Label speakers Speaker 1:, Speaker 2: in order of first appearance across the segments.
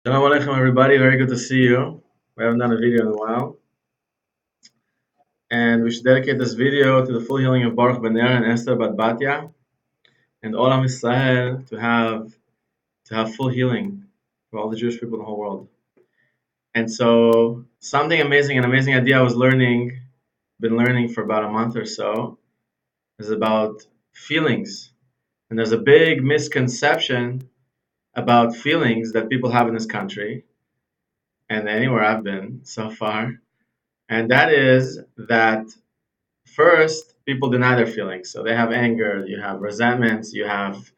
Speaker 1: Shalom Aleichem, everybody. Very good to see you. We haven't done a video in a while. And we should dedicate this video to the full healing of Baruch Ben Ner and Esther Bat Batya and all Am Yisrael to have full healing for all the Jewish people in the whole world. And so something amazing, an amazing idea I was been learning for about a month or so, is about feelings. And there's a big misconception about feelings that people have in this country and anywhere I've been so far. And that is that first, people deny their feelings. So they have anger, you have resentments, you have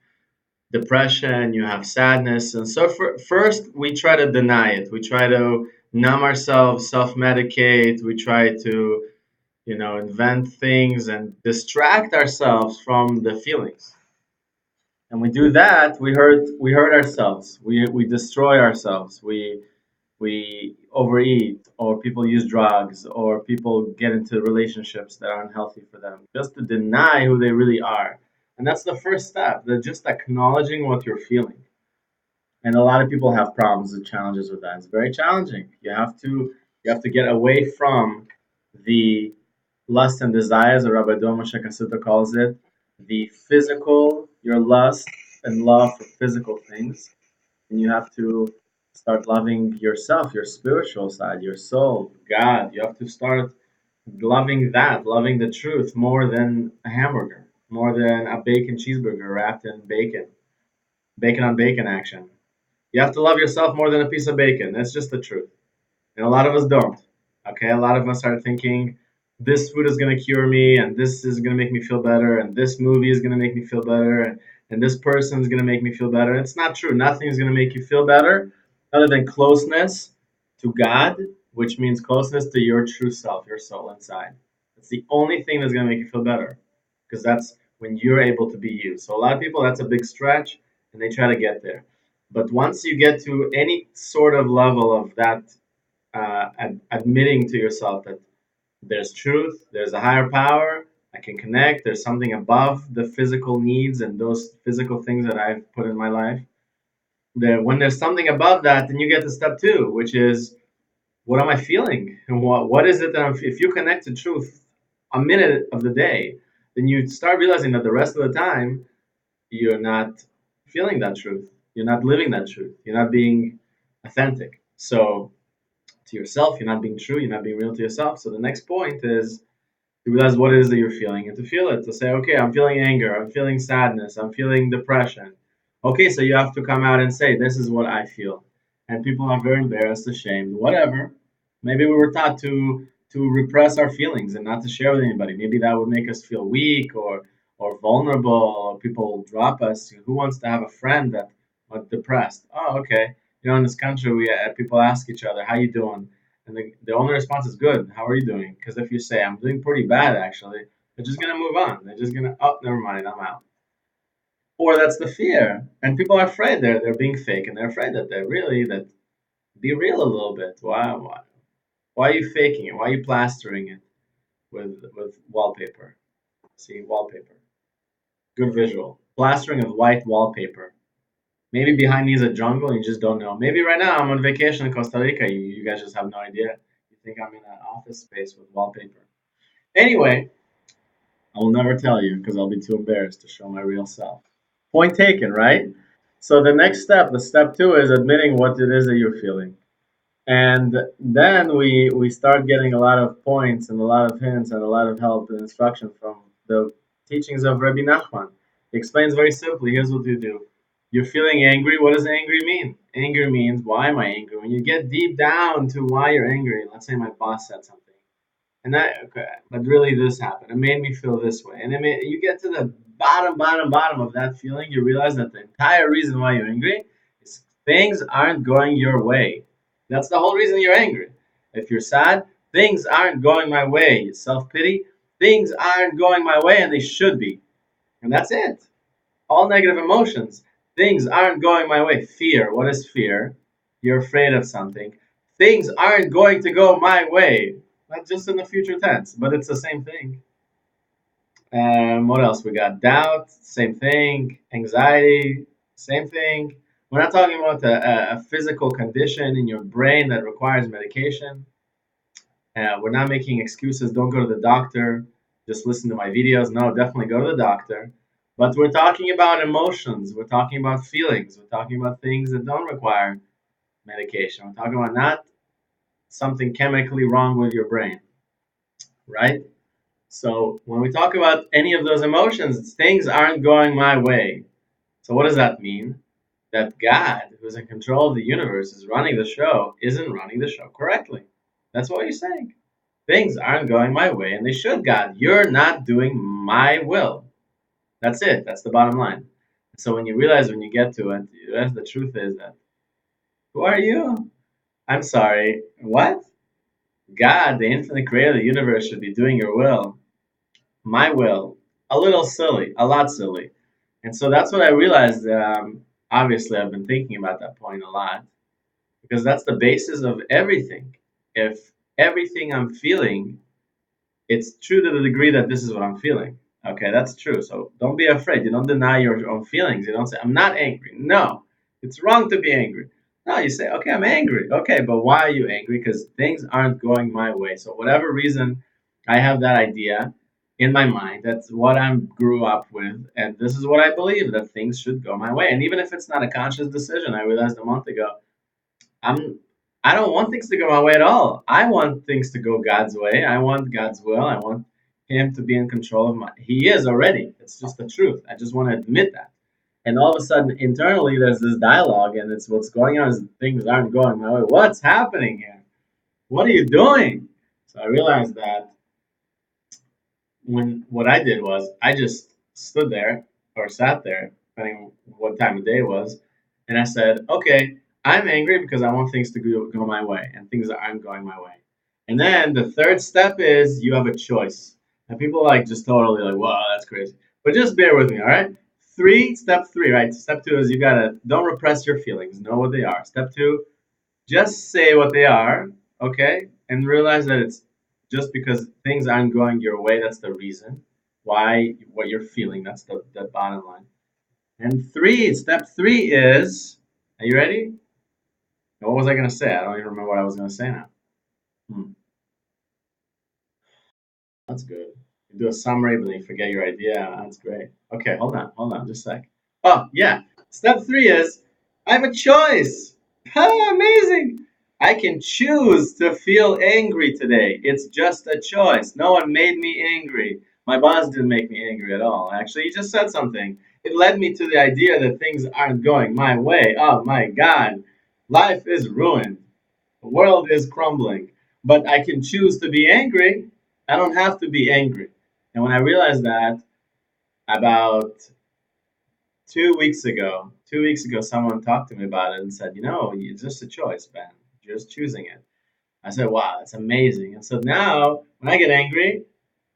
Speaker 1: depression, you have sadness. And so first, we try to deny it. We try to numb ourselves, self-medicate. We try to, invent things and distract ourselves from the feelings. And we do that, we hurt ourselves. We destroy ourselves. We overeat, or people use drugs, or people get into relationships that aren't healthy for them, just to deny who they really are. And that's the first step, that just acknowledging what you're feeling. And a lot of people have problems and challenges with that. It's very challenging. You have to get away from the lust and desires, as Rabbi Dror Moshe Cassouto calls it, the physical, your lust and love for physical things, and you have to start loving yourself, your spiritual side, your soul, God. You have to start loving that, loving the truth more than a hamburger, more than a bacon cheeseburger wrapped in bacon, bacon on bacon action. You have to love yourself more than a piece of bacon. That's just the truth. And a lot of us don't. Okay, a lot of us are thinking this food is going to cure me, and this is going to make me feel better, and this movie is going to make me feel better, and this person is going to make me feel better. It's not true. Nothing is going to make you feel better other than closeness to God, which means closeness to your true self, your soul inside. It's the only thing that's going to make you feel better, because that's when you're able to be you. So a lot of people, that's a big stretch, and they try to get there. But once you get to any sort of level of that, admitting to yourself that there's truth, there's a higher power, I can connect, there's something above the physical needs and those physical things that I've put in my life. When there's something above that, then you get to step two, which is, what am I feeling? And what is it that if you connect to truth a minute of the day, then you start realizing that the rest of the time, you're not feeling that truth. You're not living that truth. You're not being authentic. So to yourself, you're not being true, you're not being real to yourself. So the next point is to realize what it is that you're feeling and to feel it. To say, okay, I'm feeling anger, I'm feeling sadness, I'm feeling depression. Okay, so you have to come out and say, this is what I feel. And people are very embarrassed, ashamed, whatever. Maybe we were taught to repress our feelings and not to share with anybody. Maybe that would make us feel weak or vulnerable, or people drop us. Who wants to have a friend that was depressed? Oh, okay. In this country, people ask each other, "How you doing?" And the only response is good. How are you doing? Because if you say, I'm doing pretty bad, actually, they're just going to move on. They're just going to, oh, never mind, I'm out. Or that's the fear. And people are afraid they're being fake, and they're afraid that that be real a little bit. Why are you faking it? Why are you plastering it with wallpaper? See, wallpaper. Good visual. Plastering of white wallpaper. Maybe behind me is a jungle and you just don't know. Maybe right now I'm on vacation in Costa Rica. You guys just have no idea. You think I'm in an office space with wallpaper. Anyway, I will never tell you because I'll be too embarrassed to show my real self. Point taken, right? So the next step, the step two, is admitting what it is that you're feeling. And then we start getting a lot of points and a lot of hints and a lot of help and instruction from the teachings of Rabbi Nachman. He explains very simply, here's what you do. You're feeling angry. What does angry mean? Anger means, why am I angry? When you get deep down to why you're angry, let's say my boss said something, and okay, but really this happened. It made me feel this way. And you get to the bottom of that feeling, you realize that the entire reason why you're angry is things aren't going your way. That's the whole reason you're angry. If you're sad, things aren't going my way. Self-pity, things aren't going my way and they should be. And that's it. All negative emotions, things aren't going my way. Fear, what is fear? You're afraid of something. Things aren't going to go my way. Not just in the future tense, but it's the same thing. What else? We got doubt, same thing. Anxiety, same thing. We're not talking about a physical condition in your brain that requires medication. We're not making excuses. Don't go to the doctor. Just listen to my videos. No, definitely go to the doctor. But we're talking about emotions. We're talking about feelings. We're talking about things that don't require medication. We're talking about not something chemically wrong with your brain, right? So when we talk about any of those emotions, things aren't going my way. So what does that mean? That God, who's in control of the universe, is running the show, isn't running the show correctly. That's what he's saying. Things aren't going my way, and they should, God. You're not doing my will. That's it. That's the bottom line. So when you realize, when you get to it, the truth is that, who are you? I'm sorry. What? God, the infinite creator of the universe, should be doing your will. My will. A little silly. A lot silly. And so that's what I realized. Obviously, I've been thinking about that point a lot because that's the basis of everything. If everything I'm feeling, it's true to the degree that this is what I'm feeling. Okay, that's true. So don't be afraid. You don't deny your own feelings. You don't say, I'm not angry. No, it's wrong to be angry. No, you say, okay, I'm angry. Okay, but why are you angry? Because things aren't going my way. So, whatever reason I have that idea in my mind, that's what I grew up with. And this is what I believe, that things should go my way. And even if it's not a conscious decision, I realized a month ago, I'm I don't want things to go my way at all. I want things to go God's way. I want God's will. I want him to be in control of my he is already. It's just the truth. I just want to admit that. And all of a sudden internally there's this dialogue and it's what's going on is things aren't going my way. What's happening here? What are you doing? So I realized that when what I did was I just stood there or sat there, depending what time of day it was, and I said, "Okay, I'm angry because I want things to go my way, and things aren't going my way." And then the third step is you have a choice, and people are like just totally like, "Wow, that's crazy." But just bear with me, all right? Step three, right? Step two is you gotta don't repress your feelings, know what they are. Step two, just say what they are, okay? And realize that it's just because things aren't going your way, that's the reason why what you're feeling. That's the bottom line. And step three is, are you ready? What was I going to say? I don't even remember what I was going to say now. Hmm, that's good. You do a summary, but then you forget your idea. That's great. Okay, hold on, just a sec. Oh, yeah. Step three is, I have a choice. Amazing. I can choose to feel angry today. It's just a choice. No one made me angry. My boss didn't make me angry at all. Actually, he just said something. It led me to the idea that things aren't going my way. Oh my God. Life is ruined. The world is crumbling. But I can choose to be angry. I don't have to be angry. And when I realized that about 2 weeks ago, someone talked to me about it and said, it's just a choice, Ben. You're just choosing it. I said, wow, that's amazing. And so now, when I get angry,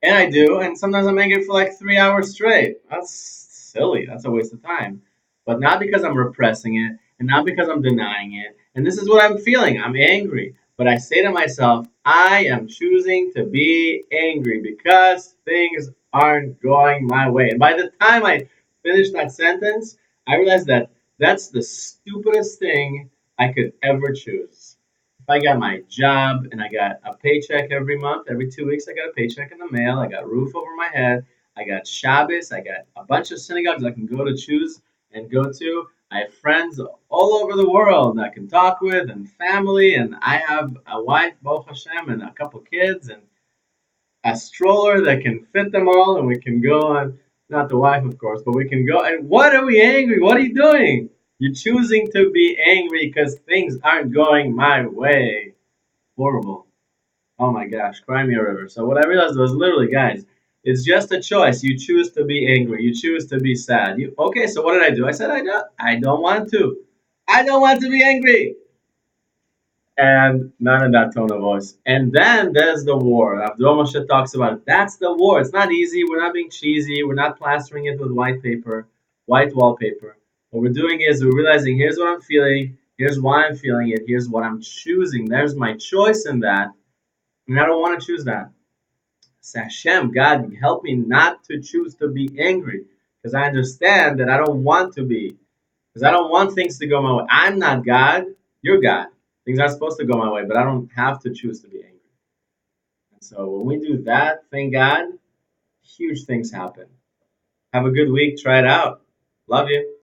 Speaker 1: and I do, and sometimes I'm angry for like 3 hours straight. That's silly. That's a waste of time. But not because I'm repressing it, and not because I'm denying it. And this is what I'm feeling. I'm angry. But I say to myself, I am choosing to be angry because things aren't going my way. And by the time I finish that sentence, I realized that that's the stupidest thing I could ever choose. If I got my job and I got a paycheck every month, every 2 weeks I got a paycheck in the mail, I got a roof over my head, I got Shabbos, I got a bunch of synagogues I can go to choose and go to. I have friends all over the world I can talk with and family, and I have a wife, Baruch Hashem, and a couple kids, and a stroller that can fit them all, and we can go on. Not the wife, of course, but we can go. And what are we angry? What are you doing? You're choosing to be angry because things aren't going my way. Horrible. Oh my gosh, cry me a river. So what I realized was literally, guys, it's just a choice. You choose to be angry. You choose to be sad. Okay? So what did I do? I said I don't want to. I don't want to be angry. And not in that tone of voice. And then there's the war. Rabbi Dror Moshe talks about it. That's the war. It's not easy. We're not being cheesy. We're not plastering it with white paper, white wallpaper. What we're doing is we're realizing here's what I'm feeling. Here's why I'm feeling it. Here's what I'm choosing. There's my choice in that. And I don't want to choose that. Say, Hashem, God, help me not to choose to be angry. Because I understand that I don't want to be. Because I don't want things to go my way. I'm not God. You're God. Things aren't supposed to go my way, but I don't have to choose to be angry. And so when we do that, thank God, huge things happen. Have a good week. Try it out. Love you.